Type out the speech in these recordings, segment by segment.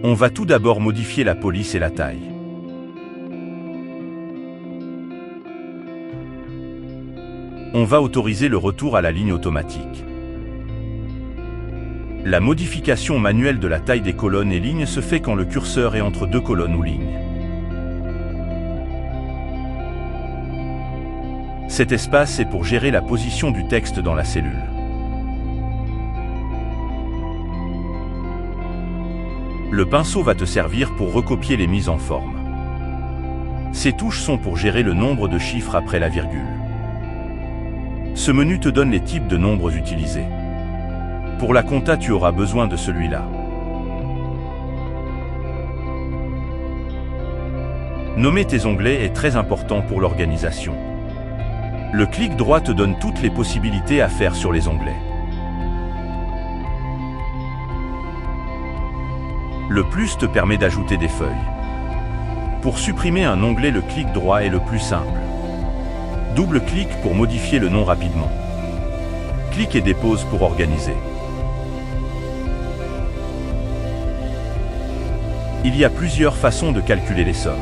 On va tout d'abord modifier la police et la taille. On va autoriser le retour à la ligne automatique. La modification manuelle de la taille des colonnes et lignes se fait quand le curseur est entre deux colonnes ou lignes. Cet espace est pour gérer la position du texte dans la cellule. Le pinceau va te servir pour recopier les mises en forme. Ces touches sont pour gérer le nombre de chiffres après la virgule. Ce menu te donne les types de nombres utilisés. Pour la compta, tu auras besoin de celui-là. Nommer tes onglets est très important pour l'organisation. Le clic droit te donne toutes les possibilités à faire sur les onglets. Le plus te permet d'ajouter des feuilles. Pour supprimer un onglet, le clic droit est le plus simple. Double-clic pour modifier le nom rapidement. Clic et dépose pour organiser. Il y a plusieurs façons de calculer les sommes.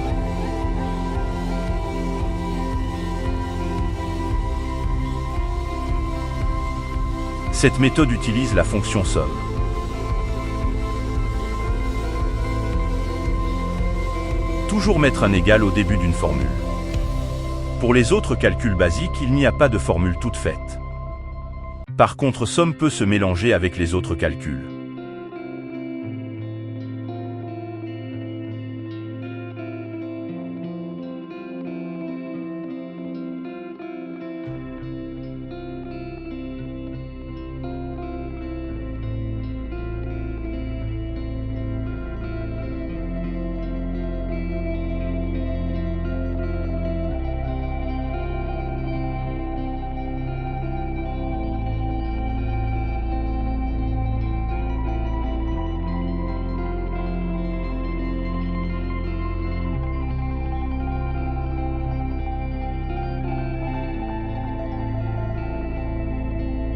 Cette méthode utilise la fonction somme. Toujours mettre un égal au début d'une formule. Pour les autres calculs basiques, il n'y a pas de formule toute faite. Par contre, somme peut se mélanger avec les autres calculs.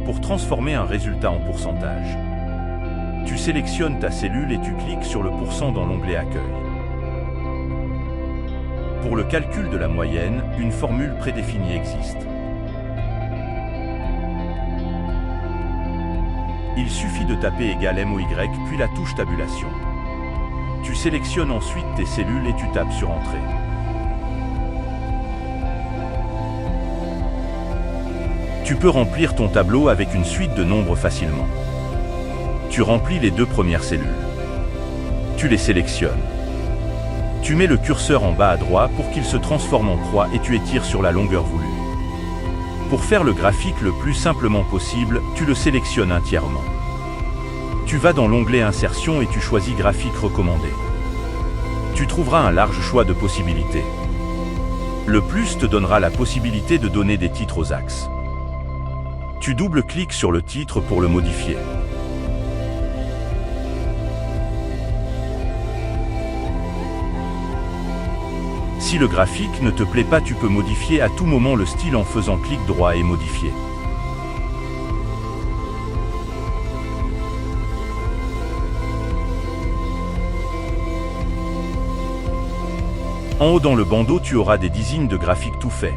Pour transformer un résultat en pourcentage, tu sélectionnes ta cellule et tu cliques sur le pourcent dans l'onglet Accueil. Pour le calcul de la moyenne, une formule prédéfinie existe. Il suffit de taper égal MOY puis la touche tabulation. Tu sélectionnes ensuite tes cellules et tu tapes sur Entrée. Tu peux remplir ton tableau avec une suite de nombres facilement. Tu remplis les deux premières cellules. Tu les sélectionnes. Tu mets le curseur en bas à droite pour qu'il se transforme en croix et tu étires sur la longueur voulue. Pour faire le graphique le plus simplement possible, tu le sélectionnes entièrement. Tu vas dans l'onglet Insertion et tu choisis Graphique recommandé. Tu trouveras un large choix de possibilités. Le plus te donnera la possibilité de donner des titres aux axes. Tu double-cliques sur le titre pour le modifier. Si le graphique ne te plaît pas, tu peux modifier à tout moment le style en faisant clic droit et modifier. En haut dans le bandeau, tu auras des designs de graphiques tout faits.